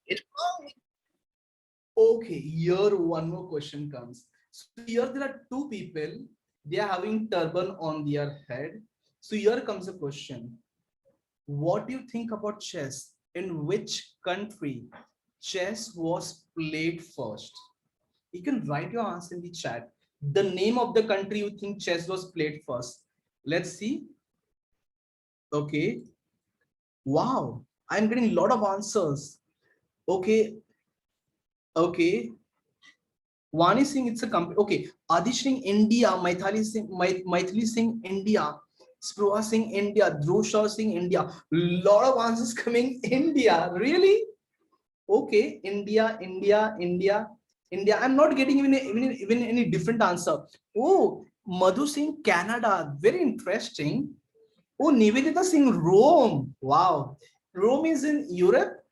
It Okay, here one more question comes. So here there are two people, they are having turban on their head. So here comes a question. What do you think about chess? In which country chess was played first? You can write your answer in the chat. The name of the country you think chess was played first. Let's see. Okay. Wow. I'm getting a lot of answers. Okay. Okay. Vani Singh, it's a company. Okay. Adish Singh, India. Maithili Singh, India. Spruha Singh, India. Dhruv Singh, India. Lot of answers coming. India. Really? Okay. India, India, India, India. I'm not getting even any different answer. Oh, Madhu Singh, Canada. Very interesting. Oh, Nivedita Singh, Rome. Wow. Rome is in Europe?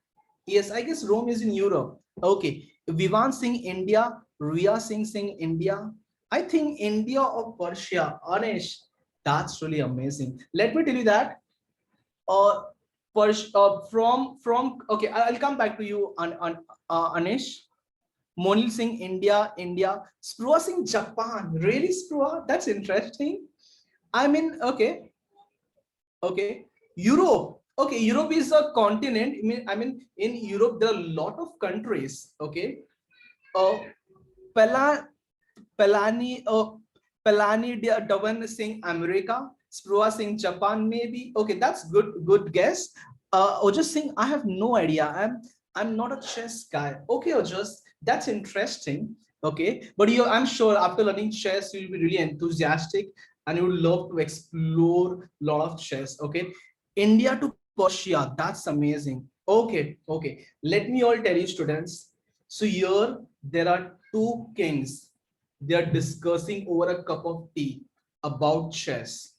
Yes, I guess Rome is in Europe. Okay. Vivan Singh, India. Ria Singh, India. I think India or Persia. Anish, that's really amazing. Let me tell you that. Uh, from okay, I'll come back to you on Anish. Monil Singh, India, India. Sprua Singh, Japan. Really, Sprua? That's interesting. I mean, okay, okay. Europe. Okay, Europe is a continent. I mean, in Europe there are a lot of countries. Okay. Pela, Pelani, Pelani Davan Singh, America. Sprua Singh, Japan, maybe. Okay, that's good guess. Ojas Singh, I have no idea. I'm not a chess guy. Okay, Ojas, that's interesting. Okay, but I'm sure after learning chess, you'll be really enthusiastic and you would love to explore a lot of chess. Okay, India to Persia, that's amazing. Okay, okay. Let me all tell you, students. So here there are two kings. They are discussing over a cup of tea about chess.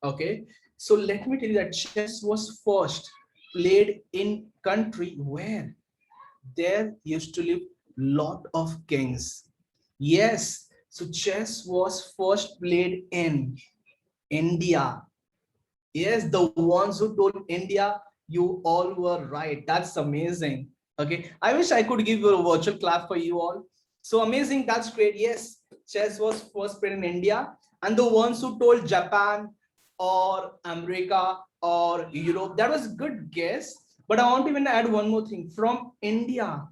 Okay, so let me tell you that chess was first played in country where there used to live lot of kings. Yes, so chess was first played in India. Yes, the ones who told India, you all were right. That's amazing. Okay, I wish I could give you a virtual clap for you all. So amazing. That's great. Yes, chess was first played in India, and the ones who told Japan or America or Europe, that was a good guess. But I want to even add one more thing. From India,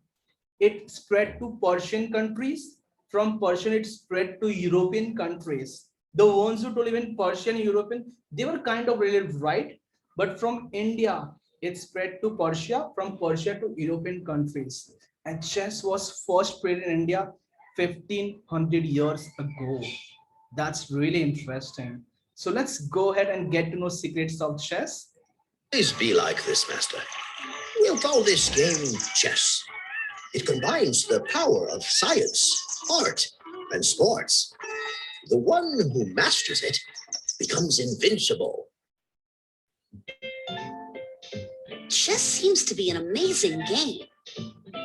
it spread to Persian countries. From Persian, it spread to European countries. The ones who told even Persian, European, they were kind of really right. But from India, it spread to Persia, from Persia to European countries. And chess was first played in India 1500 years ago. That's really interesting. So let's go ahead and get to know secrets of chess. Please be like this, Master. We'll call this game chess. It combines the power of science, art, and sports. The one who masters it becomes invincible. Chess seems to be an amazing game.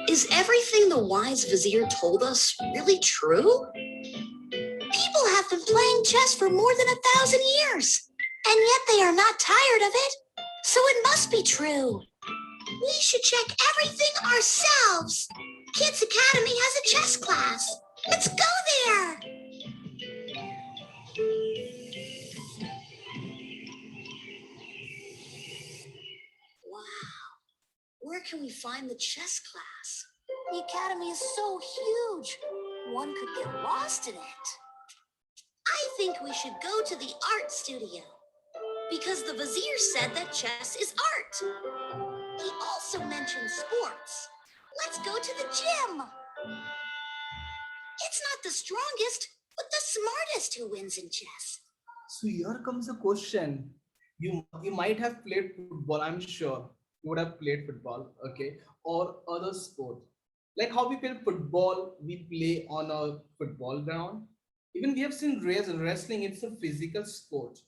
Is everything the wise vizier told us really true? People have been playing chess for more than 1,000 years, and yet they are not tired of it. So it must be true. We should check everything ourselves. Kids Academy has a chess class. Let's go there. Wow. Where can we find the chess class? The academy is so huge. One could get lost in it. I think we should go to the art studio because the vizier said that chess is art. He also mentioned sports. Let's go to the gym. It's not the strongest, but the smartest who wins in chess. So here comes a question. You might have played football, I'm sure. You would have played football, okay, or other sport. Like how we play football, we play on a football ground. Even we have seen wrestling, it's a physical sport.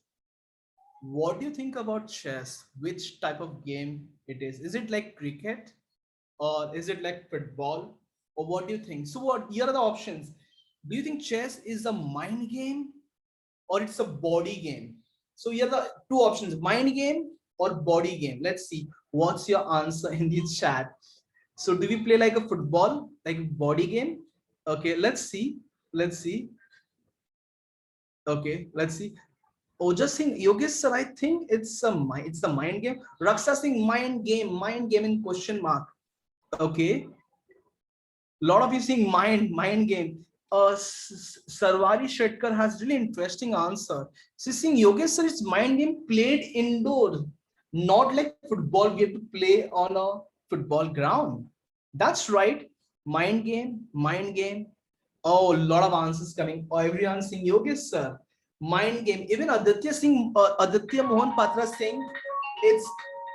What do you think about chess? Which type of game it is? Is it like cricket? Or is it like football? Or what do you think? So what here are the options. Do you think chess is a mind game or it's a body game? So here are the two options, mind game or body game. Let's see what's your answer in the chat. So do we play like a football, like body game? Okay, let's see. Let's see. Okay, let's see. Ojas Singh, Yogesh sir, I think it's the mind game. Raksa Singh, mind game in question mark. Okay, lot of you saying mind game. Sarvari Shetkar has really interesting answer. She's saying Yogesh sir, it's mind game played indoors, not like football. We have to play on a football ground. That's right. Mind game, mind game. Oh, a lot of answers coming. Oh, everyone saying Yogesh sir. Mind game. Even Aditya Mohan Patra saying it's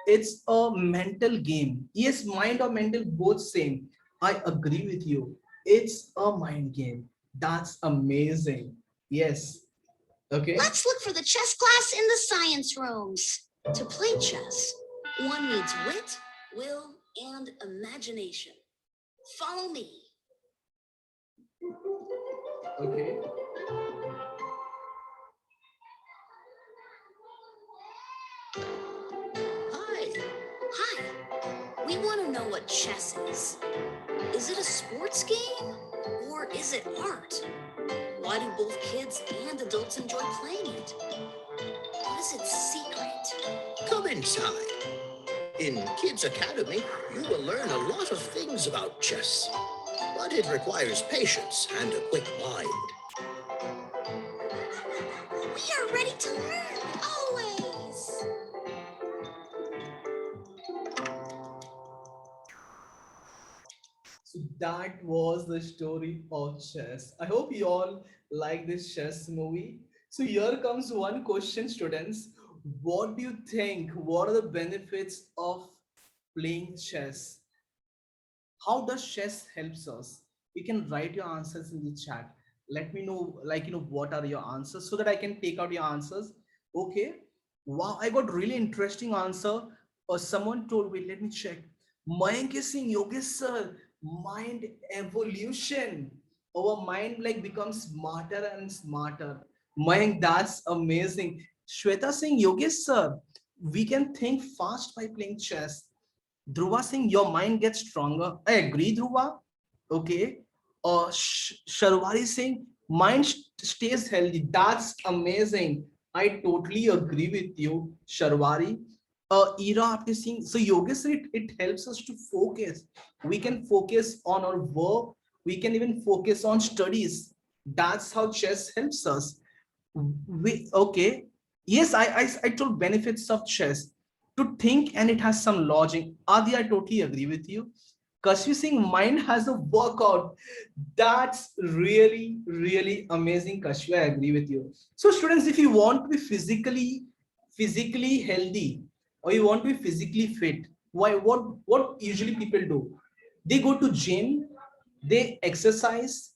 it's a mental game. Yes, mind or mental both same. I agree with you. It's a mind game. That's amazing. Yes. Okay. Let's look for the chess class in the science rooms. To play chess, one needs wit, will, and imagination. Follow me. Okay. Hi. Hi. We want to know what chess is. Is it a sports game or is it art? Why do both kids and adults enjoy playing it? What is its secret? Come inside. In Kids Academy, you will learn a lot of things about chess, but it requires patience and a quick mind. We are ready to learn, always. So that was the story of chess. I hope you all like this chess movie. So here comes one question, students. What do you think? What are the benefits of playing chess? How does chess helps us? You can write your answers in the chat. Let me know, like, what are your answers so that I can take out your answers. Okay. Wow, I got really interesting answer. Or someone told me, let me check. Mayank is saying, Yogesh sir, mind evolution. Our mind like becomes smarter and smarter. Mayank, that's amazing. Shweta saying, Yogesh sir, we can think fast by playing chess. Dhruva saying your mind gets stronger. I agree, Dhruva. Okay. Sharwari saying mind stays healthy. That's amazing. I totally agree with you, Sharwari. Ira after saying so yoga sir, it helps us to focus. We can focus on our work. We can even focus on studies. That's how chess helps us. Okay. Yes, I told benefits of chess to think and it has some logic. Adi, I totally agree with you. Kashvi Singh, mind has a workout. That's really, really amazing, Kashvi. I agree with you. So, students, if you want to be physically healthy, or you want to be physically fit, what usually people do? They go to gym, they exercise.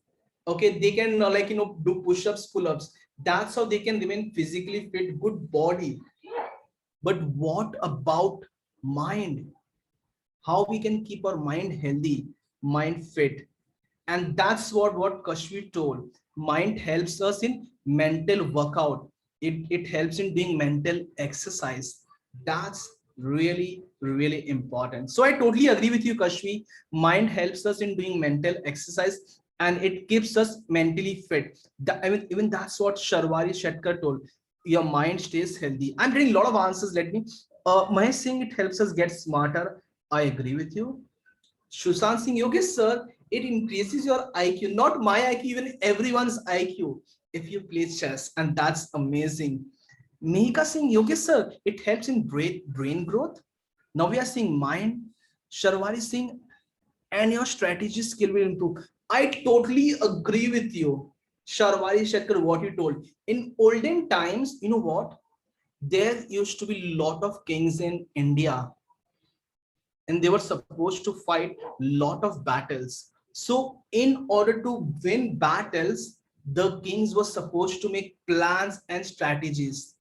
Okay, they can do push-ups, pull-ups. That's how they can remain physically fit, good body. But what about mind? How we can keep our mind healthy, mind fit? And that's what Kashvi told. Mind helps us in mental workout. It helps in doing mental exercise. That's really, really important. So I totally agree with you, Kashvi. Mind helps us in doing mental exercise and it keeps us mentally fit. I mean, even that's what Sharwari Shetkar told. Your mind stays healthy. I'm getting a lot of answers. Let me. Mahesh Singh, it helps us get smarter. I agree with you. Sushant Singh, Yogesh sir, it increases your IQ, not my IQ, even everyone's IQ if you play chess, and that's amazing. Mihika Singh, Yogesh sir, it helps in brain growth. Now we are seeing mind. Sharwari Singh, and your strategy skill will improve. I totally agree with you. Sharwari Shetkar, what you told. In olden times, you know what? There used to be a lot of kings in India and they were supposed to fight lot of battles. So in order to win battles, the kings were supposed to make plans and strategies.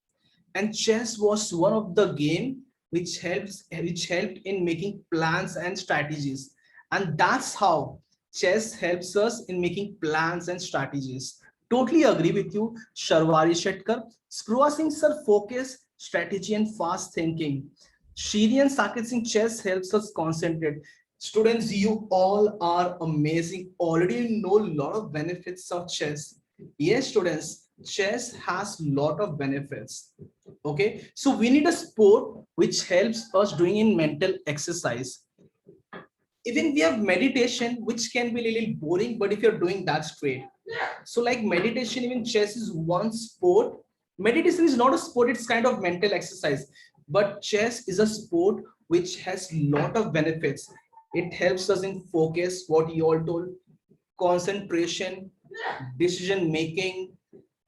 And chess was one of the game which helped in making plans and strategies. And that's how chess helps us in making plans and strategies. Totally agree with you, Sharwari Shetkar. Spruva Singh sir, focus, strategy, and fast thinking. Shiri and Saket Singh, chess helps us concentrate. Students, you all are amazing. Already know a lot of benefits of chess. Yes, students, chess has a lot of benefits. Okay, so we need a sport which helps us doing in mental exercise. Even we have meditation, which can be a little boring, but if you're doing that straight. So like meditation, even chess is one sport. Meditation is not a sport, it's kind of mental exercise. But chess is a sport which has lot of benefits. It helps us in focus, what you all told, concentration, decision making,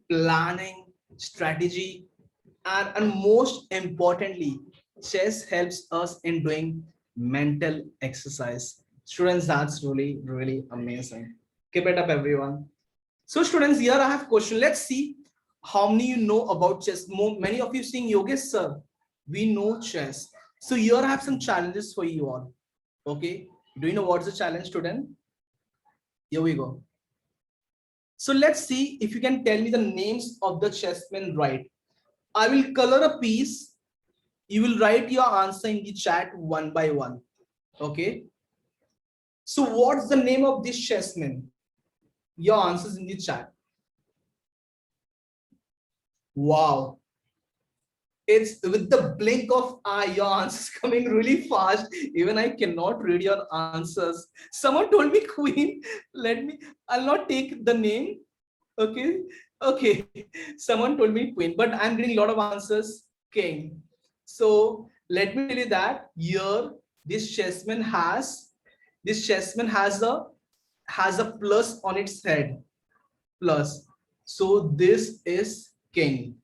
planning, strategy, and most importantly, chess helps us in doing mental exercise. Students, that's really, really amazing. Keep it up, everyone. So students, here I have question. Let's see how many you know about chess. Many of you saying, Yogesh sir, we know chess. So here I have some challenges for you all. Okay, do you know what's the challenge, student? Here we go. So let's see if you can tell me the names of the chessmen right. I will color a piece. You will write your answer in the chat one by one. Okay. So what's the name of this chessman? Your answers in the chat. Wow. It's with the blink of eye, your answers coming really fast. Even I cannot read your answers. Someone told me queen. I'll not take the name. Okay. Okay. Someone told me queen, but I'm getting a lot of answers. King. So let me tell you that here this chessman has a plus on its head. Plus. So this is king.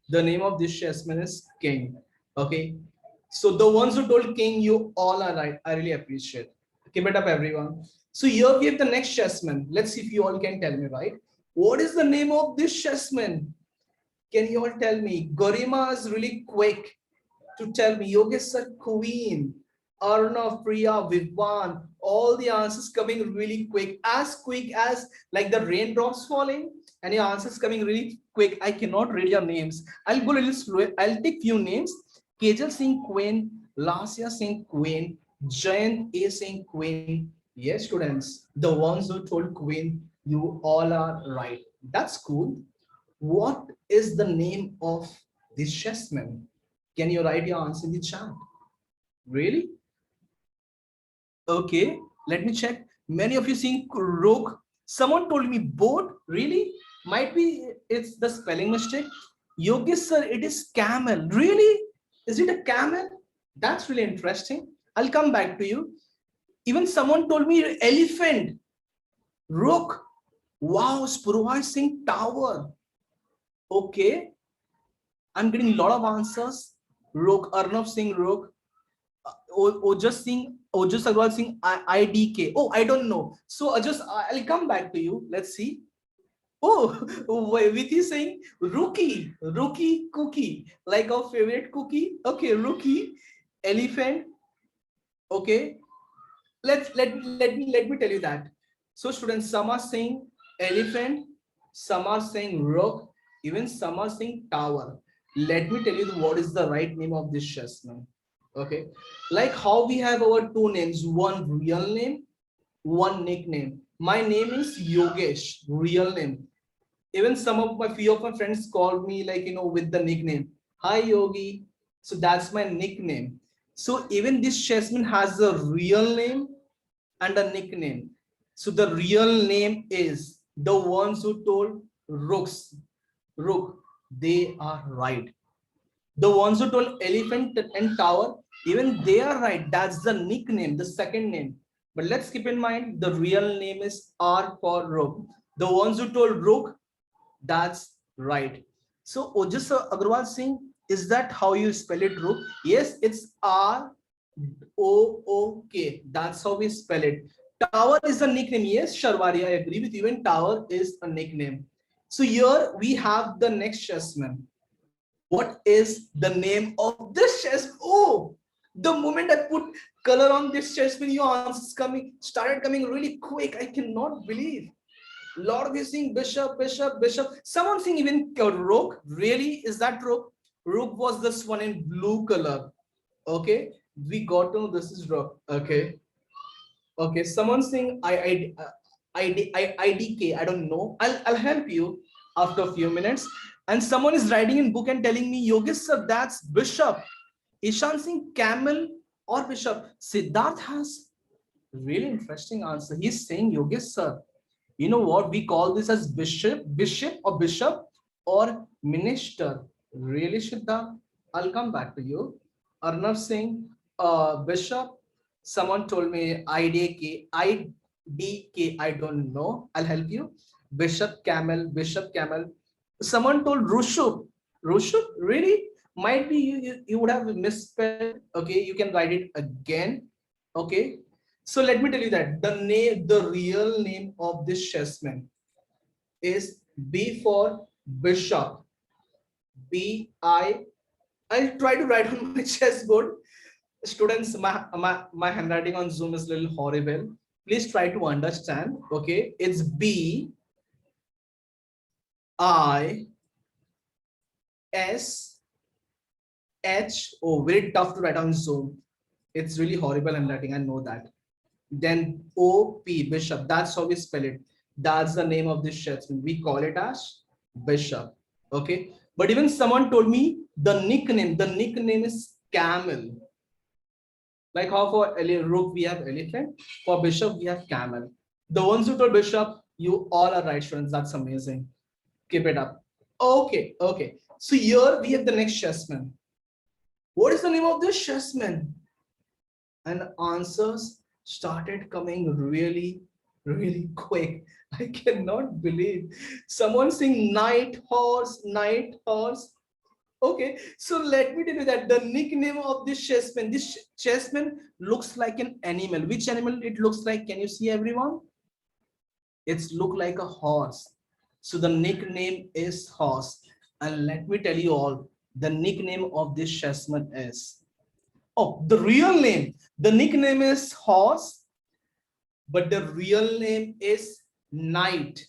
The name of this chessman is king. Okay. So the ones who told king, you all are right. I really appreciate. Keep it up, everyone. So here we have the next chessman. Let's see if you all can tell me, right? What is the name of this chessman? Can you all tell me? Garima is really quick to tell me. Yogesh sir, queen. Arnav, Priya, Vidwan, all the answers coming really quick as like the raindrops falling, and your answers coming really quick. I cannot read your names. I'll go a little slow. I'll take few names. Kejal Singh Queen, Lasya Singh Queen, Jayant A Singh Queen. Yes, students, the ones who told Queen, you all are right. That's cool. What is the name of this chessman? Can you write your answer in the chat? Really? Okay, let me check. Many of you seeing rook. Someone told me boat. Really? Might be it's the spelling mistake. Yogesh sir, it is camel. Really? Is it a camel? That's really interesting. I'll come back to you. Even someone told me elephant. Rook. Wow, Spurwai Singh tower. Okay. I'm getting a lot of answers. Rook, Arnav Singh Rook. Ojas Agarwal Singh, IDK. Oh, I don't know. So I'll come back to you. Let's see. Oh, Vithi saying rookie cookie, like our favorite cookie. Okay, rookie, elephant. Okay, let me tell you that. So students, some are saying elephant, some are saying rook, even some are saying tower. Let me tell you what is the right name of this chessman. Okay, like how we have our two names, one real name, one nickname. My name is Yogesh, real name. Even few of my friends called me like, with the nickname, hi Yogi. So that's my nickname. So even this chessman has a real name and a nickname. So the real name is the ones who told rook, they are right. The ones who told elephant and tower, even they are right. That's the nickname, the second name. But let's keep in mind the real name is R for rook. The ones who told rook, that's right. So Ojas Agarwal Singh, is that how you spell it, rook? Yes, it's ROOK. That's how we spell it. Tower is a nickname. Yes, Sharwari, I agree with you. And tower is a nickname. So here we have the next chessman. What is the name of this chess? Oh, the moment I put color on this chessman, your answers started coming really quick. I cannot believe. Lord, we're seeing bishop. Someone saying even rook. Really? Is that rook? Rook was this one in blue color. Okay. We got to know this is rook. Okay. Okay, someone saying IDK. I don't know. I'll help you after a few minutes. And someone is writing in book and telling me, Yogesh sir, that's bishop. Ishan Singh, camel or bishop. Siddharth has really interesting answer. He's saying, Yogesh sir, you know what? We call this as bishop or minister. Really, Siddharth? I'll come back to you. Arnav Singh, bishop. Someone told me IDK, I don't know. I'll help you. Bishop camel. Someone told Rushup, really? Might be you would have misspelled. Okay, you can write it again. Okay, so let me tell you that the real name of this chessman is B for bishop. I'll try to write on my chessboard. Students, my handwriting on Zoom is a little horrible. Please try to understand. Okay, it's BISH. Oh, very tough to write on Zoom. It's really horrible handwriting. I know that. Then OP, bishop. That's how we spell it. That's the name of this chessman. We call it as bishop. Okay. But even someone told me the nickname is camel. Like how for rook we have elephant, for bishop we have camel. The ones who told bishop, you all are right, students. That's amazing. Keep it up. Okay, okay. So here we have the next chessman. What is the name of this chessman? And answers started coming really, really quick. I cannot believe someone saying night horse, night horse. Okay, so let me tell you that the nickname of this chessman looks like an animal. Which animal it looks like? Can you see, everyone? It's look like a horse. So the nickname is horse. And let me tell you all, the nickname of this chessman is, oh, the real name. The nickname is horse, but the real name is knight.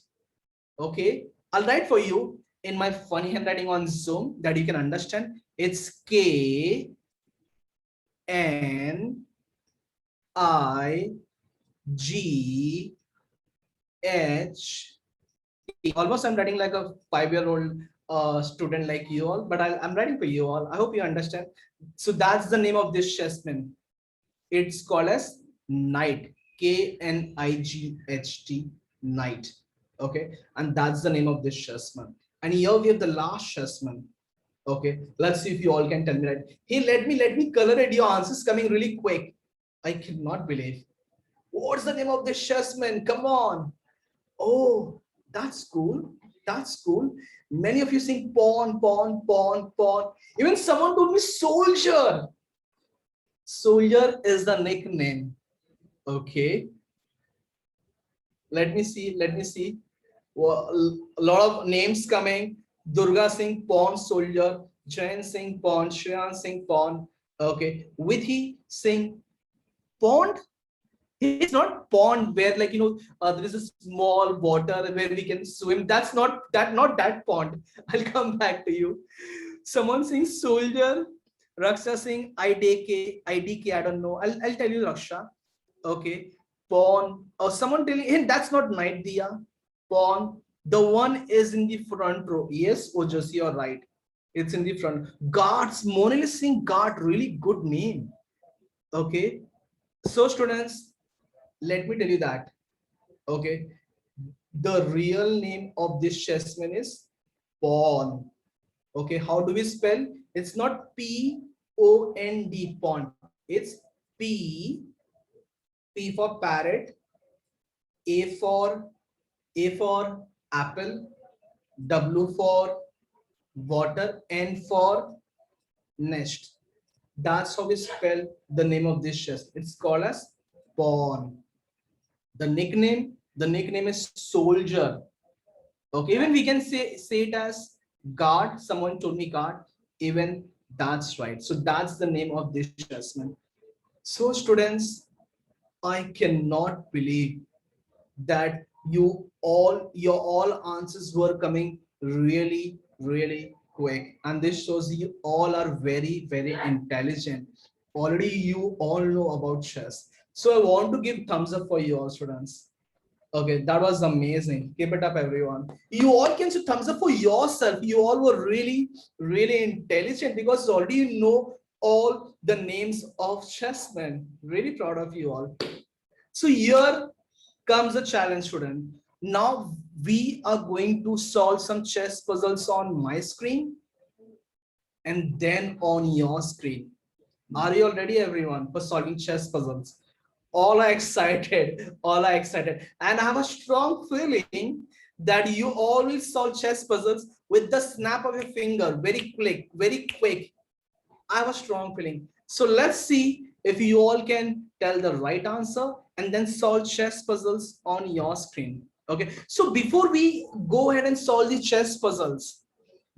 Okay, I'll write for you in my funny handwriting on Zoom that you can understand. It's KNIGH. Almost I'm writing like a 5-year-old student like you all, but I'm writing for you all. I hope you understand. So that's the name of this chessman. It's called as knight. KNIGHT, knight. Okay, and that's the name of this chessman. And here we have the last chessman. Okay, let's see if you all can tell me right. Hey, let me color it. Your answers coming really quick. I cannot believe. What's the name of this chessman? Come on. Oh, that's cool. That's cool. Many of you sing pawn, pawn, pawn, pawn. Even someone told me soldier. Soldier is the nickname. Okay. Let me see. Let me see. Well, a lot of names coming. Durga Singh, pawn soldier. Jain Singh, pawn. Shreyan Singh, pawn. Okay. Vidhi Singh, pond. It's not pond where, like, there is a small water where we can swim. That's not that pond. I'll come back to you. Someone saying soldier. Raksha Singh, IDK. I don't know. I'll tell you, Raksha. Okay. Pawn. Or someone telling, hey, that's not knight, Dia. Pawn. The one is in the front row. Yes, Ojasi, you're right. It's in the front. Guards. Monil is saying guard. Really good name. Okay. So students, let me tell you that. Okay. The real name of this chessman is pawn. Okay. How do we spell? It's not POND, pawn. It's P for parrot, A for apple, W for water, N for nest. That's how we spell the name of this chess. It's called as pawn. The nickname is soldier. Okay, even we can say it as guard. Someone told me guard. Even that's right. So that's the name of this chessman. So students, I cannot believe that your all answers were coming really, really quick. And this shows you all are very, very intelligent. Already you all know about chess. So I want to give thumbs up for you all students. Okay, that was amazing. Keep it up, everyone. You all can say thumbs up for yourself. You all were really, really intelligent because already you know all the names of chessmen. Really proud of you all. So here comes the challenge, student. Now we are going to solve some chess puzzles on my screen and then on your screen. Are you all ready, everyone, for solving chess puzzles? All are excited. All are excited. And I have a strong feeling that you all will solve chess puzzles with the snap of your finger. Very quick, very quick. I have a strong feeling. So let's see if you all can tell the right answer and then solve chess puzzles on your screen. Okay. So before we go ahead and solve the chess puzzles,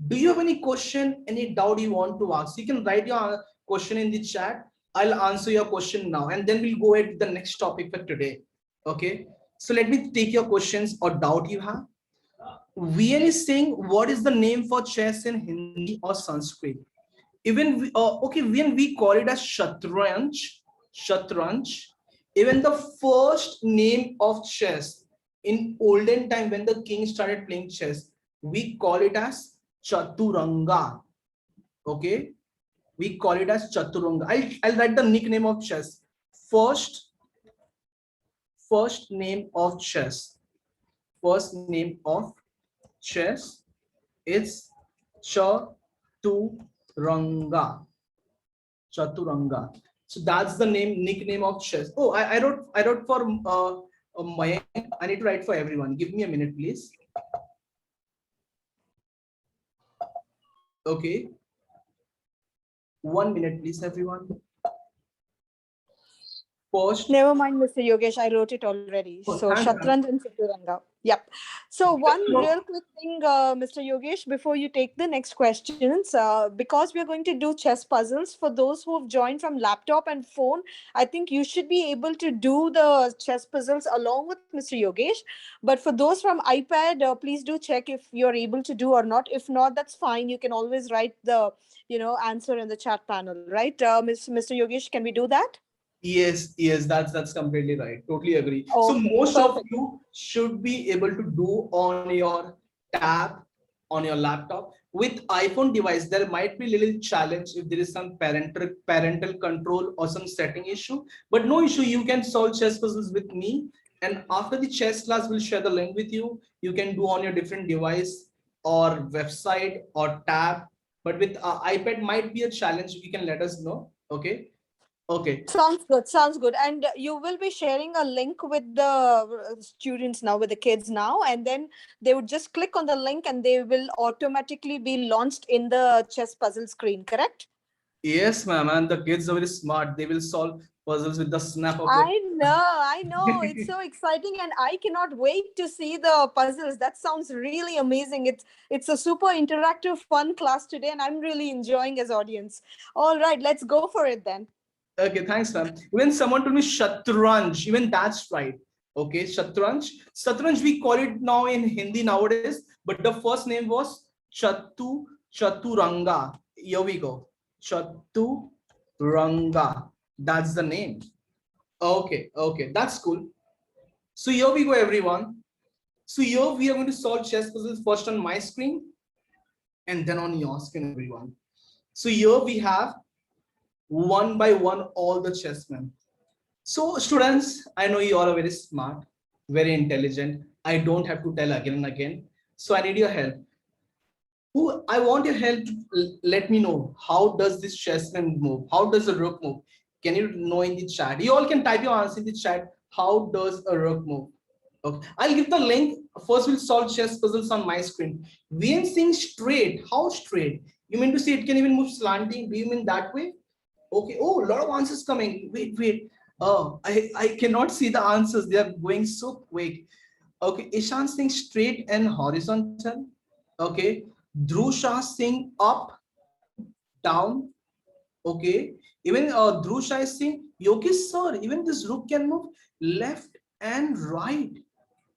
do you have any question, any doubt you want to ask? You can write your question in the chat. I'll answer your question now, and then we'll go ahead with the next topic for today. Okay. So let me take your questions or doubt you have. VN is saying, what is the name for chess in Hindi or Sanskrit? Even okay, when we call it as shatranj, shatranj. Even the first name of chess in olden time when the king started playing chess, we call it as chaturanga. Okay, we call it as chaturanga. I'll write the nickname of chess. First name of chess. First name of chess is chaturanga. Chaturanga. So that's the nickname of chess. Oh, I wrote for Mayank. I need to write for everyone. Give me a minute, please. Okay. 1 minute, please, everyone. First. Never mind, Mr. Yogesh. I wrote it already. Oh, So Shatranj and Chaturanga. Yep. So one real quick thing, Mr. Yogesh, before you take the next questions, because we are going to do chess puzzles for those who have joined from laptop and phone, I think you should be able to do the chess puzzles along with Mr. Yogesh. But for those from iPad, please do check if you're able to do or not. If not, that's fine. You can always write the answer in the chat panel, right? Mr. Yogesh, can we do that? Yes, that's completely right. Totally agree. Okay, So most perfect. of you should be able to do on your tab, on your laptop. With iPhone device, there might be a little challenge if there is some parental control or some setting issue, but no issue. You can solve chess puzzles with me. And after the chess class, we'll share the link with you. You can do on your different device or website or tab. But with iPad might be a challenge. You can let us know. Okay. Okay. Sounds good. Sounds good. And you will be sharing a link with the students now, with the kids now, and then they would just click on the link and they will automatically be launched in the chess puzzle screen, correct? Yes, ma'am. And the kids are very smart. They will solve puzzles with the snap of I know. It's so exciting, and I cannot wait to see the puzzles. That sounds really amazing. It's a super interactive, fun class today, and I'm really enjoying as audience. All right, let's go for it then. Okay, thanks, ma'am. Even someone told me Shatranj, even that's right. Okay, Shatranj. Shatranj, we call it now in Hindi nowadays, but the first name was Chaturanga. Here we go. Chaturanga. That's the name. Okay, that's cool. So here we go, everyone. So here we are going to solve chess puzzles first on my screen and then on your screen, everyone. So here we have one by one all the chessmen. So students, I know you all are very smart, very intelligent. I don't have to tell again and again. So I need your help. I want your help to let me know, how does this chessman move? How does a rook move? Can you know in the chat? You all can type your answer in the chat. How does a rook move? Okay, I'll give the link. First, we'll solve chess puzzles on my screen. We are seeing straight. How straight? You mean to say it can even move slanting? Do you mean that way? Okay. Oh, a lot of answers coming. Wait. Oh, I cannot see the answers. They are going so quick. Okay. Ishan saying straight and horizontal. Okay. Dhruv Shah saying up, down. Okay. Even Dhruv Shah is saying, Yogesh sir, even this rook can move left and right.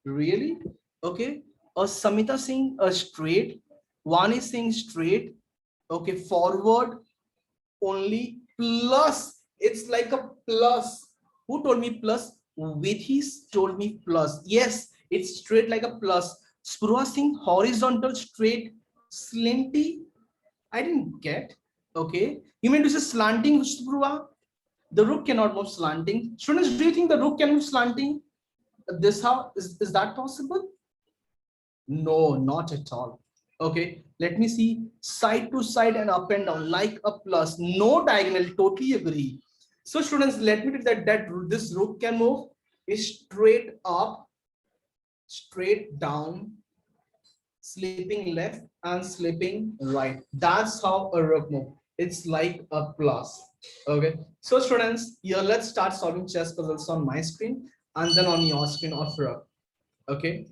Really? Okay. Samita saying straight. One is saying straight. Okay. Forward only, plus. It's like a plus. Who told me plus? Vidhi told me plus. Yes, it's straight like a plus. Spruha Singh, horizontal, straight, slinty. I didn't get. Okay. You mean to say slanting, Spruha? The rook cannot move slanting. Students, do you think the rook can move slanting? This how is that possible? No, not at all. Okay, let me see side to side and up and down like a plus. No diagonal, totally agree. So students, let me tell that this rook can move is straight up, straight down, slipping left and slipping right. That's how a rook move. It's like a plus. Okay, so students, here let's start solving chess puzzles on my screen and then on your screen of rook. Okay.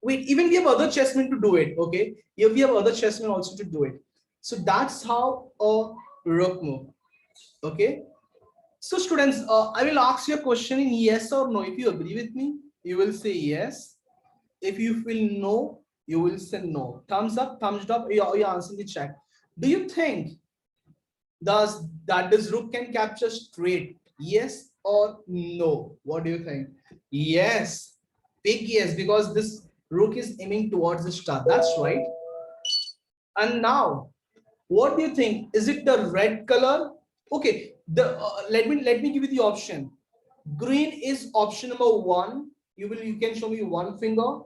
Wait, even we have other chessmen to do it. Okay, here we have other chessmen also to do it. So that's how a rook move. Okay, so students, I will ask you a question in yes or no. If you agree with me, you will say yes. If you feel no, you will say no. Thumbs up, thumbs down, your answer in the chat. Do you think this rook can capture straight? Yes or no? What do you think? Yes, big yes, because this rook is aiming towards the star. That's right. And now, what do you think? Is it the red color? Okay, let me give you the option. Green is option number 1. You can show me one finger.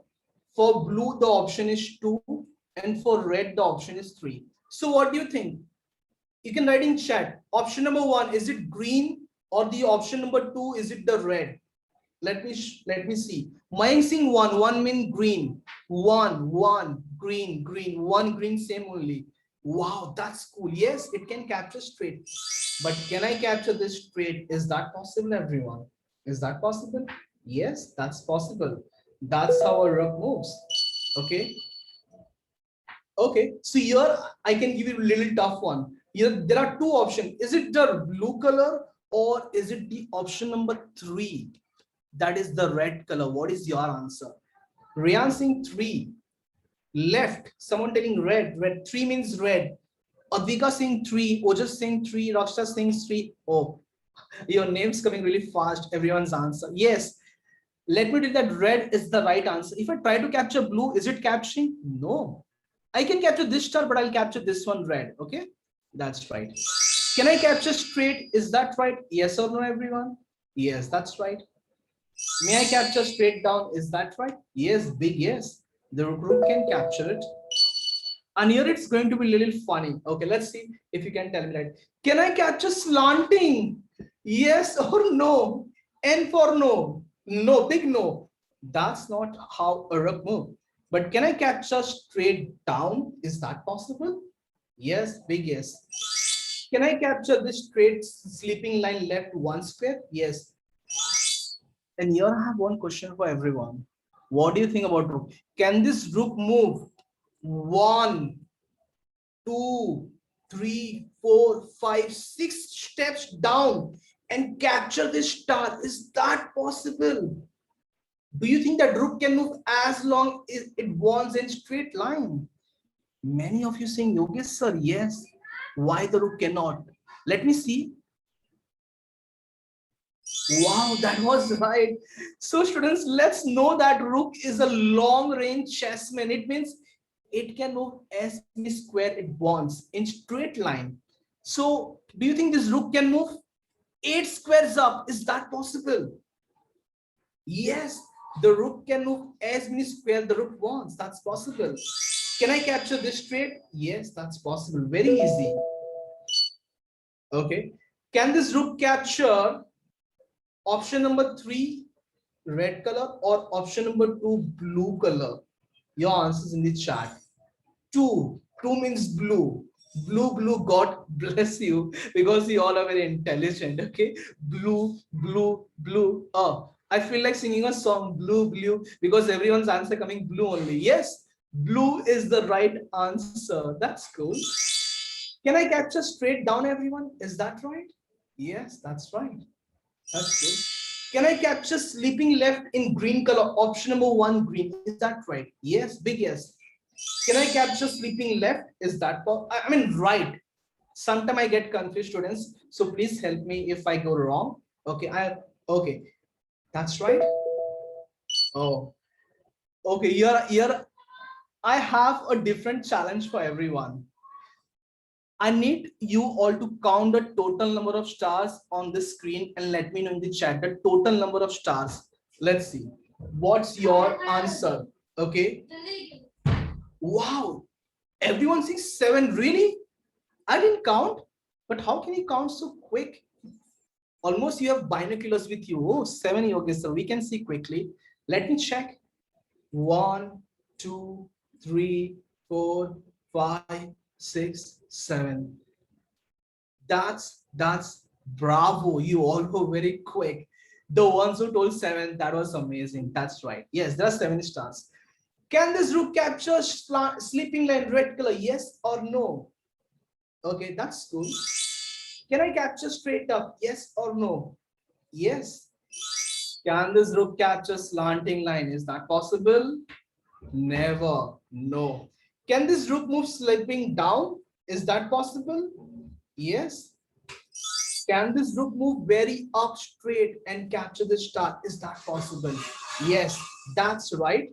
For blue, the option is 2, and for red, the option is 3. So what do you think? You can write in chat. Option number 1, is it green, or the option number 2, is it the red? Let me see. Mayank Singh 1 mean green. 1 green, 1 green, same only. Wow, that's cool. Yes, it can capture straight. But can I capture this straight? Is that possible, everyone? Is that possible? Yes, that's possible. That's how a rook moves. Okay. Okay, so here I can give you a little tough one. Here there are two options. Is it the blue color or is it the option number 3? That is the red color. What is your answer? Riyan Singh 3. Left. Someone telling red. Red 3 means red. Advika Singh 3. Ojas Singh 3. Raksha Singh 3. Oh, your name's coming really fast. Everyone's answer. Yes. Let me tell you that red is the right answer. If I try to capture blue, is it capturing? No. I can capture this star, but I'll capture this one red. Okay, that's right. Can I capture straight? Is that right? Yes or no, everyone? Yes, that's right. May I capture straight down? Is that right? Yes, big yes. The rook can capture it. And here it's going to be a little funny. Okay, let's see if you can tell me that. Can I capture slanting? Yes or no? N for no. No, big no. That's not how a rook moves. But can I capture straight down? Is that possible? Yes, big yes. Can I capture this straight sleeping line left 1 square? Yes. And here I have one question for everyone. What do you think about rook? Can this rook move 1, 2, 3, 4, 5, 6 steps down and capture this star? Is that possible? Do you think that rook can move as long as it wants in straight line? Many of you saying, Yogesh sir, yes. Why the rook cannot? Let me see. Wow, that was right. So students, let's know that rook is a long range chessman. It means it can move as many square it wants in straight line. So do you think this rook can move 8 squares up? Is that possible? Yes, the rook can move as many squares the rook wants. That's possible. Can I capture this straight? Yes, that's possible. Very easy. Okay. Can this rook capture option number 3, red color, or option number 2, blue color? Your answers in the chat. 2 means blue. Blue, God bless you, because you all are very intelligent. Okay, blue. I feel like singing a song, blue, because everyone's answer coming blue only. Yes, blue is the right answer. That's cool. Can I capture straight down, everyone? Is that right? Yes, that's right. That's good. Can I capture sleeping left in green color? Option number 1, green. Is that right? Yes, big yes. Can I capture sleeping left? Is that right? Sometimes I get confused, students. So please help me if I go wrong. Okay, okay, that's right. Oh, okay, here I have a different challenge for everyone. I need you all to count the total number of stars on the screen and let me know in the chat the total number of stars. Let's see. What's your answer? Okay. Wow. Everyone sees 7. Really? I didn't count. But how can you count so quick? Almost you have binoculars with you. Oh, 7. Okay, so we can see quickly. Let me check. 1, 2, 3, 4, 5, 6, 7. That's bravo. You all go very quick. The ones who told 7, that was amazing. That's right. Yes, there are 7 stars. Can this rook capture sleeping line red color? Yes or no? Okay, that's cool. Can I capture straight up? Yes or no? Yes. Can this rook capture slanting line? Is that possible? Never. No. Can this rook move slipping down? Is that possible? Yes. Can this rook move very up straight and capture the star? Is that possible? Yes, that's right.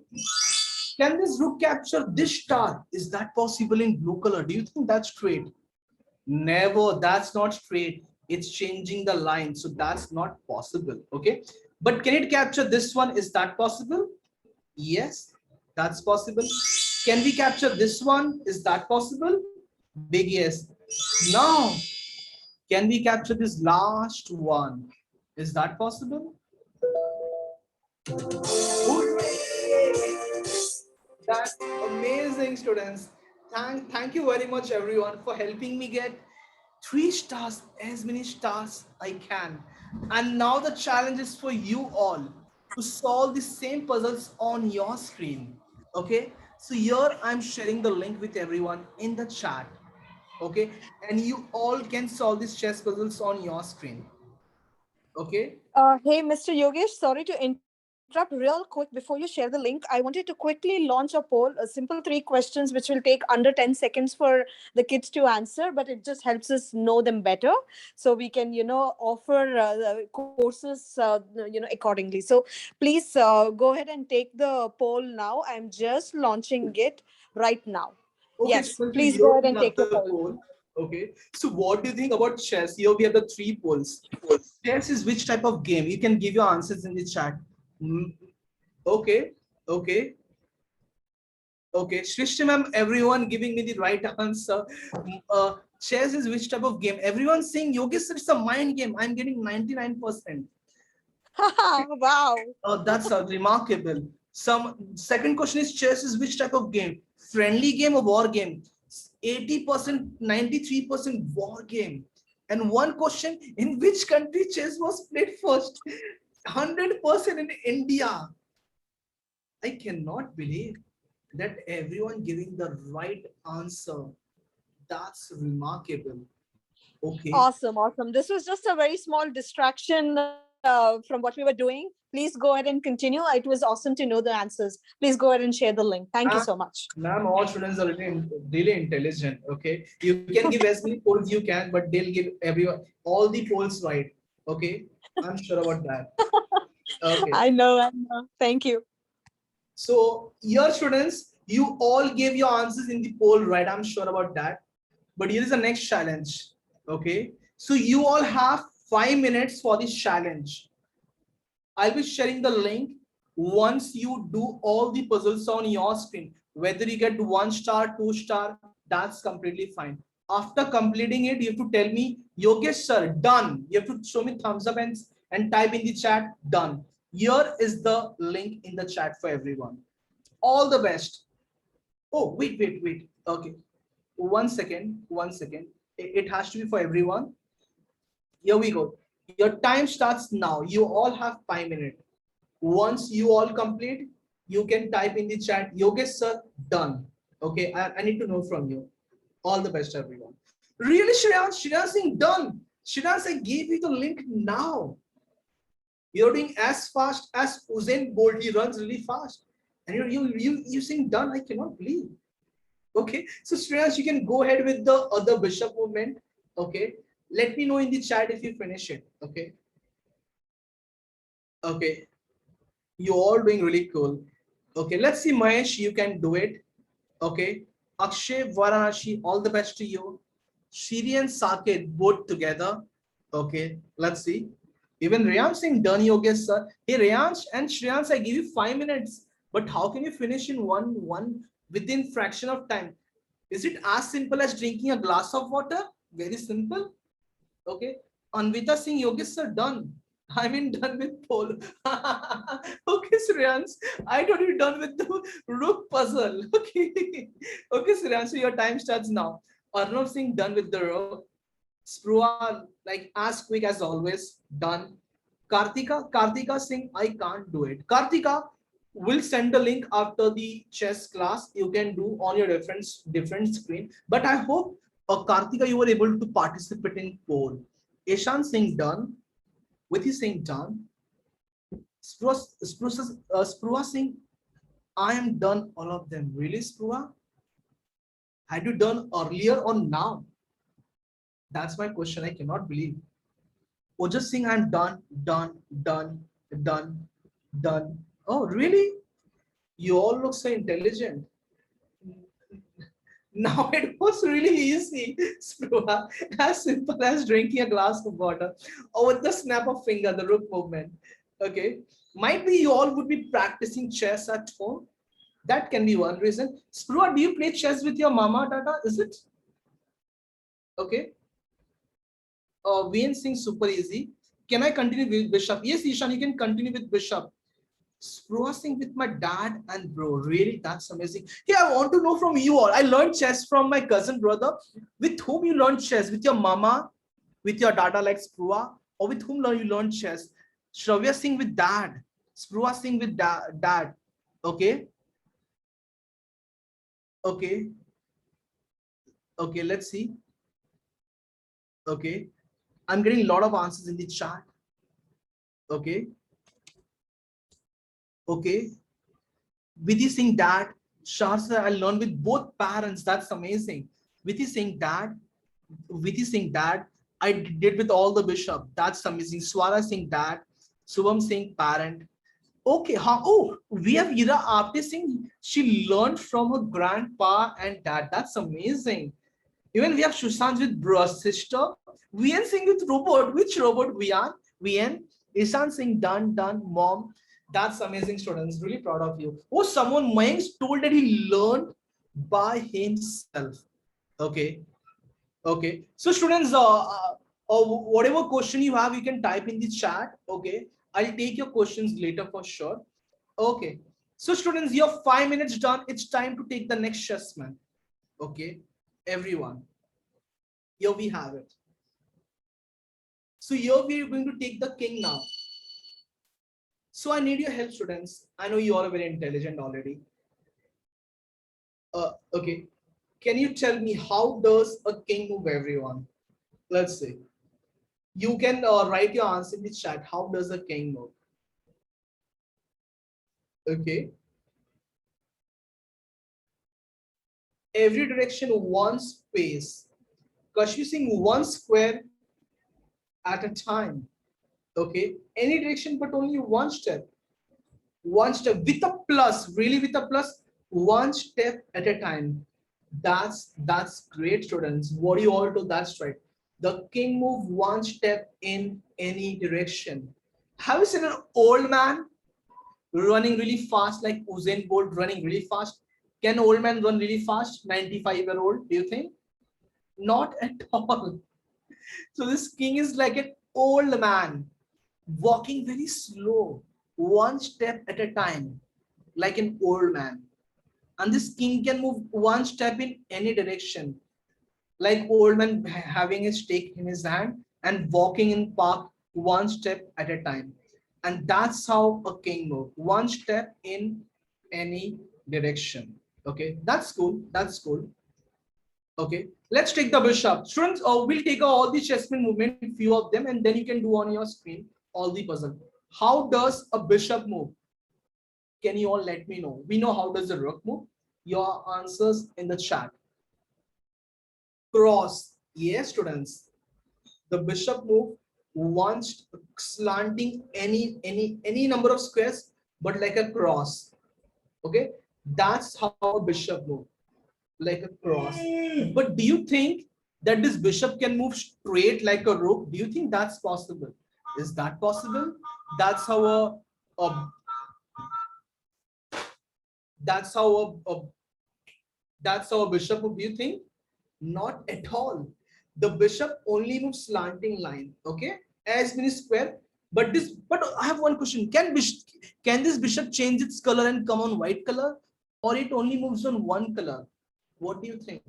Can this rook capture this star? Is that possible in blue color? Do you think that's straight? Never, that's not straight. It's changing the line, so that's not possible. Okay, but can it capture this one? Is that possible? Yes, that's possible. Can we capture this one? Is that possible? Big yes. Now, can we capture this last one? Is that possible? Hooray! That's amazing, students. Thank you very much, everyone, for helping me get 3 stars, as many stars I can. And now the challenge is for you all to solve the same puzzles on your screen. Okay, so here I'm sharing the link with everyone in the chat. Okay, and you all can solve these chess puzzles on your screen. Okay. Hey, Mr. Yogesh, sorry to interrupt real quick before you share the link. I wanted to quickly launch a poll, a simple 3 questions, which will take under 10 seconds for the kids to answer, but it just helps us know them better. So we can, offer courses, accordingly. So please go ahead and take the poll now. I'm just launching it right now. Okay, Yes, so please here go ahead we and have take your the poll. poll. Okay, so what do you think about chess? Here we have the 3 polls. Chess is which type of game? You can give your answers in the chat. Mm, okay, okay, okay. Shrishti ma'am, everyone giving me the right answer. Chess is which type of game? Everyone saying Yogesh sir, it's a mind game. I'm getting 99%. Wow. Oh, that's remarkable. Some second question is chess is which type of game? Friendly game or war game? 80%, 93% war game. And one question, in which country chess was played first? 100% in India. I cannot believe that everyone giving the right answer. That's remarkable. Okay. Awesome, awesome. This was just a very small distraction from what we were doing. Please go ahead and continue. It was awesome to know the answers. Please go ahead and share the link. Thank you so much. Ma'am, all students are really intelligent. Okay, you can give as many polls you can, but they'll give everyone all the polls right. Okay, I'm sure about that. Okay, I know, I know. Thank you. so your students, you all gave your answers in the poll right. I'm sure about that. But here is the next challenge. Okay, so you all have 5 minutes for this challenge. I'll be sharing the link once you do all the puzzles on your screen. Whether you get 1 star, 2 star, that's completely fine. After completing it, you have to tell me, Yogesh sir, done. You have to show me thumbs up and type in the chat, done. Here is the link in the chat for everyone. All the best. Oh, wait. Okay. 1 second, 1 second. It has to be for everyone. Here we go. Your time starts now. You all have 5 minutes. Once you all complete, you can type in the chat, Yogesh sir, done. Okay, I need to know from you. All the best, everyone. Really, Shreyans? Shreyans saying done. Shreyans, I gave you the link now. You're doing as fast as Usain Bolt. He runs really fast. And you saying done. I cannot believe. Okay, so Shreyans, you can go ahead with the other bishop movement. Okay, let me know in the chat if you finish it. Okay. Okay, you all doing really cool. Okay, let's see, Mahesh, you can do it. Okay, Akshay, Varanasi, all the best to you. Shiri and Saket both together. Okay, let's see. Even Rayan Singh done, Yogesh sir. Hey, Rayansh and Shreyans, I give you 5 minutes, but how can you finish in one within fraction of time? Is it as simple as drinking a glass of water? Very simple. Okay. Anvita Singh, Yogesh sir, done. I mean, done with poll. Okay, Shreyans, I thought you done with the rook puzzle. Okay. Okay, Shreyans, so your time starts now. Arnav Singh done with the rook. Sprua, like as quick as always, done. Kartika Singh, I can't do it. Kartika, will send the link after the chess class. You can do on your different screen. But I hope, Kartika, you were able to participate in poll. Ishan Singh done. Vithi Singh done. Sprua Singh, I am done all of them. Really, Sprua? Had you done earlier or now? That's my question. I cannot believe. Ojas Singh, I'm done, done. Oh, really? You all look so intelligent. Now it was really easy, Spruha, as simple as drinking a glass of water or with the snap of finger, the rook movement. Okay, might be you all would be practicing chess at home. That can be one reason. Spruha, do you play chess with your mama, Dada? Is it? Okay. VN Singh, super easy. Can I continue with Bishop? Yes, Ishan, you can continue with Bishop. Progressing with my dad and bro, really, that's amazing. Hey, I want to know from you all. I learned chess from my cousin brother. With whom you learned chess? With your mama, with your dada like Sprua, or with whom you learned chess? Shravya Singh with dad, Sprua Singh with dad. Okay, okay, okay. Let's see. Okay, I'm getting a lot of answers in the chat. Okay, okay. Vidhi Singh dad, Sharsa, I learned with both parents. That's amazing. Vidhi Singh dad, Vidhi Singh dad, I did with all the bishop. That's amazing. Swara Singh dad, Subham Singh parent. Okay, oh, we have Ira Apte Singh. She learned from her grandpa and dad. That's amazing. Even we have Sushant with bro sister. VN Singh with robot. Which robot? VN. Ishan Singh done. Mom. That's amazing, students. Really proud of you. Oh, someone Mayank told that he learned by himself. Okay. Okay. So, students, whatever question you have, you can type in the chat. Okay. I'll take your questions later for sure. Okay. So, students, your 5 minutes done. It's time to take the next assessment. Okay. Everyone. Here we have it. So here we are going to take the king now. So I need your help, students. I know you all are very intelligent already. Okay. Can you tell me how does a king move, everyone? Let's see. You can write your answer in the chat. How does a king move? Okay. Every direction, one space. Kashmi Singh, one square at a time. Okay. Any direction, but only one step. One step with a plus, really with a plus, one step at a time. That's great, students. What do you all do? That's right. The king move one step in any direction. Have you seen an old man running really fast, like Usain Bolt running really fast? Can an old man run really fast? 95-year-old, do you think? Not at all. So this king is like an old man walking very slow, one step at a time, like an old man. And this king can move one step in any direction, like old man having a stake in his hand and walking in park one step at a time. And that's how a king moves, one step in any direction. Okay, that's cool. That's cool. Okay, let's take the bishop. Students, we'll take all the chessmen movement, few of them, and then you can do on your screen all the puzzle. How does a bishop move? Can you all let me know? We know how does the rook move. Your answers in the chat. Cross. Yes, students. The bishop move one slanting any number of squares, but like a cross. Okay, that's how a bishop moves, like a cross. But do you think that this bishop can move straight like a rook? Do you think that's possible? Is that possible? That's how a that's how a bishop move. Do you think? Not at all. The bishop only moves slanting line. Okay, as many square. But I have one question. Can this bishop change its color and come on white color, or it only moves on one color? What do you think?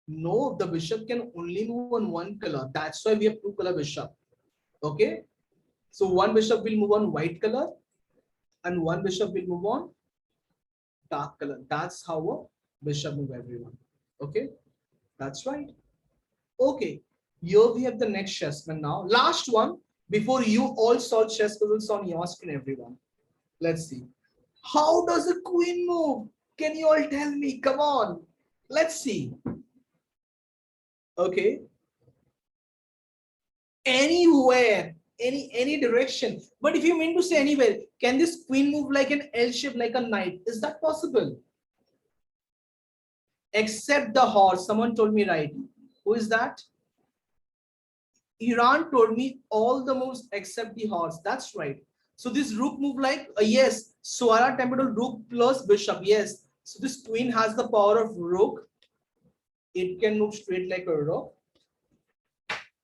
No, the bishop can only move on one color. That's why we have two color bishop. Okay, so one bishop will move on white color, and one bishop will move on dark color. That's how a bishop move, everyone. Okay, that's right. Okay, here we have the next chessman now. Last one before you all solve chess puzzles on your screen, everyone. Let's see. How does a queen move? Can you all tell me? Come on. Let's see. Okay. Anywhere, any direction. But if you mean to say anywhere, can this queen move like an L shape, like a knight? Is that possible? Except the horse. Someone told me right. Who is that? Iran told me all the moves except the horse. That's right. So this rook move like yes. Swara temple rook plus bishop. Yes. So this queen has the power of rook. It can move straight like a rook.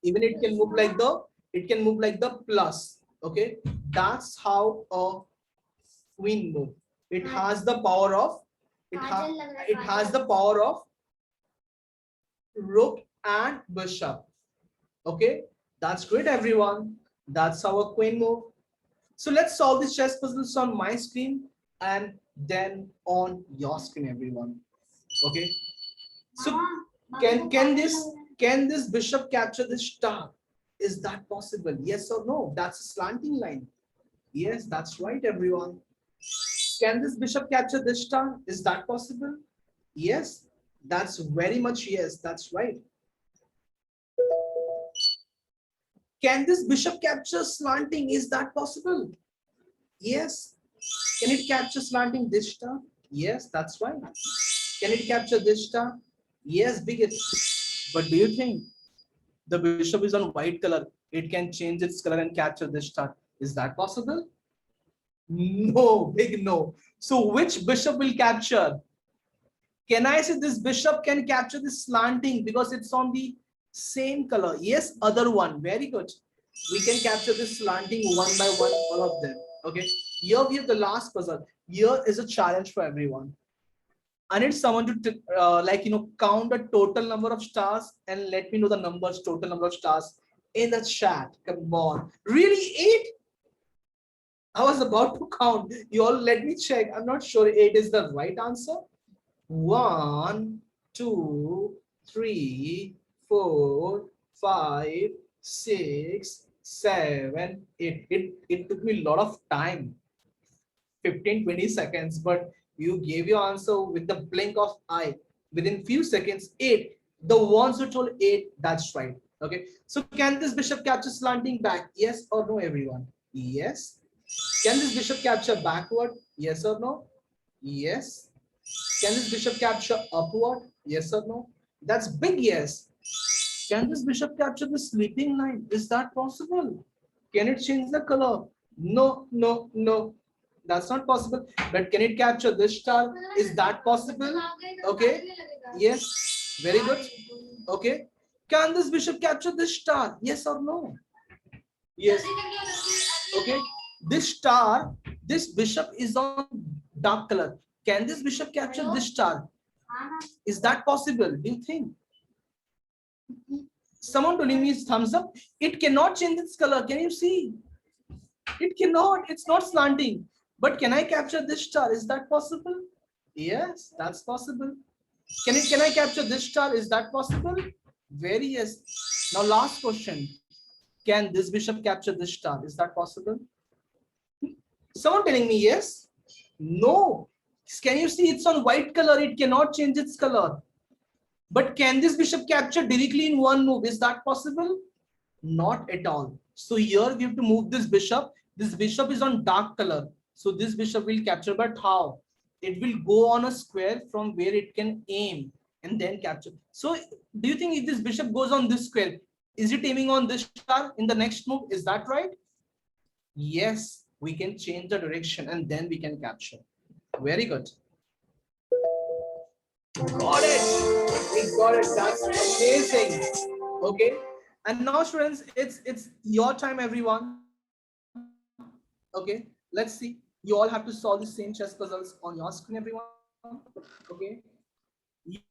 Even it can move like the plus. Okay. That's how a queen move. It has the power of it has the power of rook and bishop. Okay, that's great, everyone. That's how a queen move. So let's solve these chess puzzles on my screen and then on your screen, everyone. Okay. So can this bishop capture this star? Is that possible? Yes or no? That's a slanting line. Yes, that's right, everyone. Can this bishop capture this star? Is that possible? Yes, that's very much yes. That's right. Can this bishop capture slanting? Is that possible? Yes. Can it capture slanting this star? Yes, that's right. Can it capture this star? Yes, big it. But do you think the bishop is on white color? It can change its color and capture this star. Is that possible? No, big no. So which bishop will capture? Can I say this bishop can capture this slanting because it's on the same color? Yes, other one. Very good. We can capture this slanting one by one, all of them. Okay. Here we have the last puzzle. Here is a challenge for everyone. I need someone to count the total number of stars and let me know the total number of stars in the chat. Come on. Really, 8? I was about to count. You all let me check. I'm not sure 8 is the right answer. 1, 2, 3, 4, 5, 6, 7, 8. It took me a lot of time, 15-20 seconds, but you gave your answer with the blink of eye within few seconds. 8. The ones who told 8, that's right. Okay, so can this bishop capture slanting back? Yes or no, everyone? Yes. Can this bishop capture backward? Yes or no? Yes. Can this bishop capture upward? Yes or no? That's big yes. Can this bishop capture the sleeping line? Is that possible? Can it change the color? No, no, no. That's not possible. But can it capture this star? Is that possible? Okay. Yes. Very good. Okay. Can this bishop capture this star? Yes or no? Yes. Okay. This star, this bishop is on dark color. Can this bishop capture this star? Is that possible? Do you think? Someone telling me thumbs up. It cannot change its color. Can you see? It cannot. It's not slanting. But can I capture this star? Is that possible? Yes, that's possible. Can I capture this star? Is that possible? Very yes. Now last question. Can this bishop capture this star? Is that possible? Someone telling me yes. No. Can you see it's on white color? It cannot change its color. But can this bishop capture directly in one move? Is that possible? Not at all. So here we have to move this bishop. This bishop is on dark color. So this bishop will capture, but how? It will go on a square from where it can aim and then capture. So do you think if this bishop goes on this square, is it aiming on this star in the next move? Is that right? Yes, we can change the direction and then we can capture. Very good. Got it. We got it. That's amazing. Okay. And now, students, it's your time, everyone. Okay. Let's see. You all have to solve the same chess puzzles on your screen, everyone. Okay.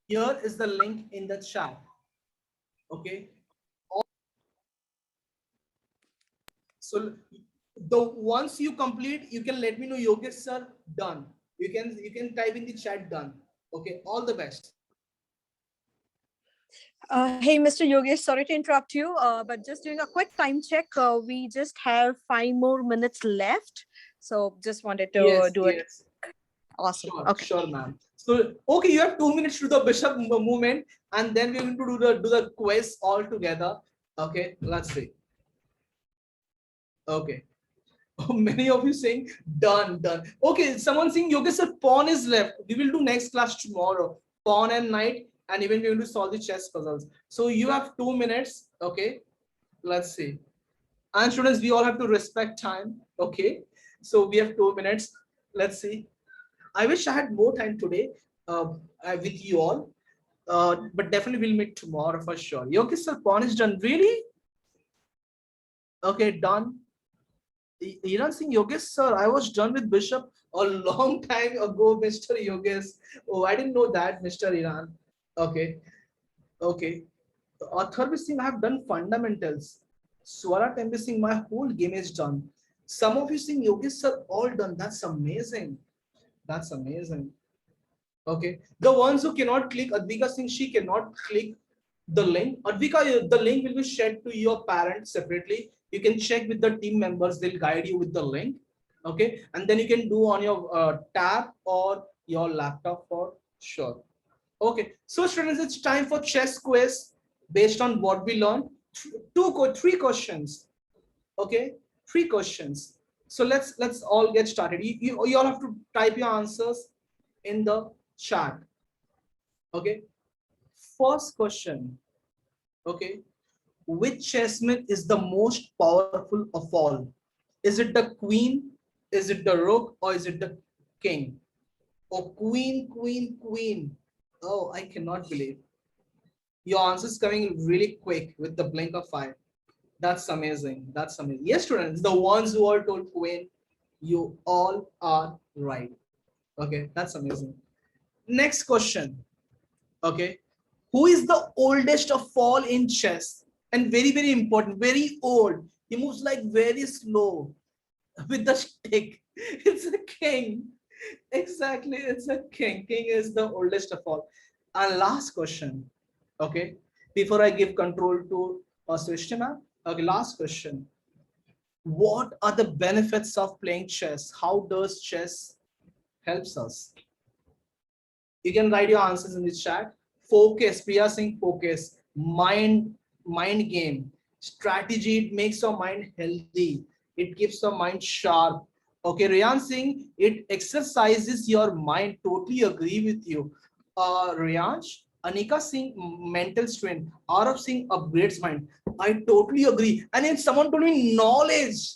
Here is the link in the chat. Okay. So the once you complete, you can let me know, Yogesh sir, done. You can type in the chat, done. Okay. All the best. Hey, Mr. Yogesh, sorry to interrupt you, but just doing a quick time check. We just have 5 more minutes left. So just wanted to do it. Awesome. Sure, Okay. sure, ma'am. So, okay, you have 2 minutes to do the bishop movement, and then we're going to do the quiz all together. Okay, let's see. Okay. Many of you saying done. Okay, someone saying Yogesh sir, pawn is left. We will do next class tomorrow. Pawn and knight, and even we're going to solve the chess puzzles. So you have 2 minutes. Okay, let's see. And students, we all have to respect time. Okay, so we have 2 minutes. Let's see. I wish I had more time today with you all, but definitely we'll meet tomorrow for sure. Yogesh sir, pawn is done. Really? Okay, done. Iran Singh, Yogesh sir, I was done with bishop a long time ago, Mr. Yogesh. Oh, I didn't know that, Mr. Iran. Okay, okay. Atharv Singh, I have done fundamentals. Swara Tembe Singh, my whole game is done. Some of you saying Yogesh sir, all done. That's amazing. That's amazing. Okay. The ones who cannot click, Advika Singh, she cannot click the link. Advika, the link will be shared to your parents separately. You can check with the team members, they'll guide you with the link. Okay. And then you can do on your tab or your laptop for sure. Okay. So students, it's time for chess quiz based on what we learned. 3 questions. Okay. 3 questions. So let's all get started. You all have to type your answers in the chat. Okay. First question. Okay. Which chessman is the most powerful of all? Is it the queen? Is it the rook? Or is it the king? Oh, queen. Oh, I cannot believe. Your answer is coming really quick with the blink of eye. That's amazing. That's amazing. Yes, students, the ones who are told queen, you all are right. Okay, that's amazing. Next question. Okay, who is the oldest of all in chess? And very important, very old. He moves like very slow with the stick. It's a king. Exactly, it's a king. King is the oldest of all. And last question. Okay, before I give control to Srishti. Okay, last question. What are the benefits of playing chess? How does chess helps us? You can write your answers in the chat. Focus, Priya Singh, focus. Mind game. Strategy, it makes your mind healthy. It keeps your mind sharp. Okay, Rayan Singh, it exercises your mind. Totally agree with you. Rayansh, Anika Singh, mental strength. Arav Singh, upgrades mind. I totally agree. And if someone told me knowledge,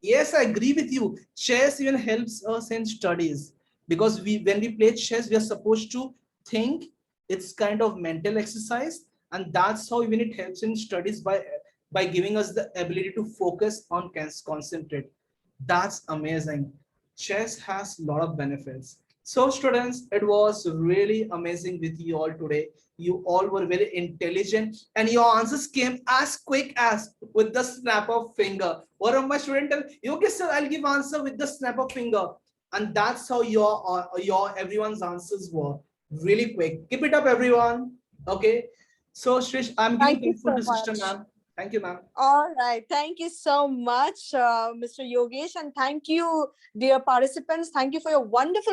yes, I agree with you. Chess even helps us in studies because when we play chess, we are supposed to think. It's kind of mental exercise, and that's how even it helps in studies by giving us the ability to focus on concentrate. That's amazing. Chess has a lot of benefits. So students, it was really amazing with you all today. You all were very intelligent and your answers came as quick as with the snap of finger. One of my students tell, okay sir, I'll give answer with the snap of finger. And that's how your everyone's answers were really quick. Keep it up, everyone. Okay. So Shrish, I'm giving thankful to Sister ma'am. Thank you, ma'am. All right. Thank you so much, Mr. Yogesh. And thank you, dear participants. Thank you for your wonderful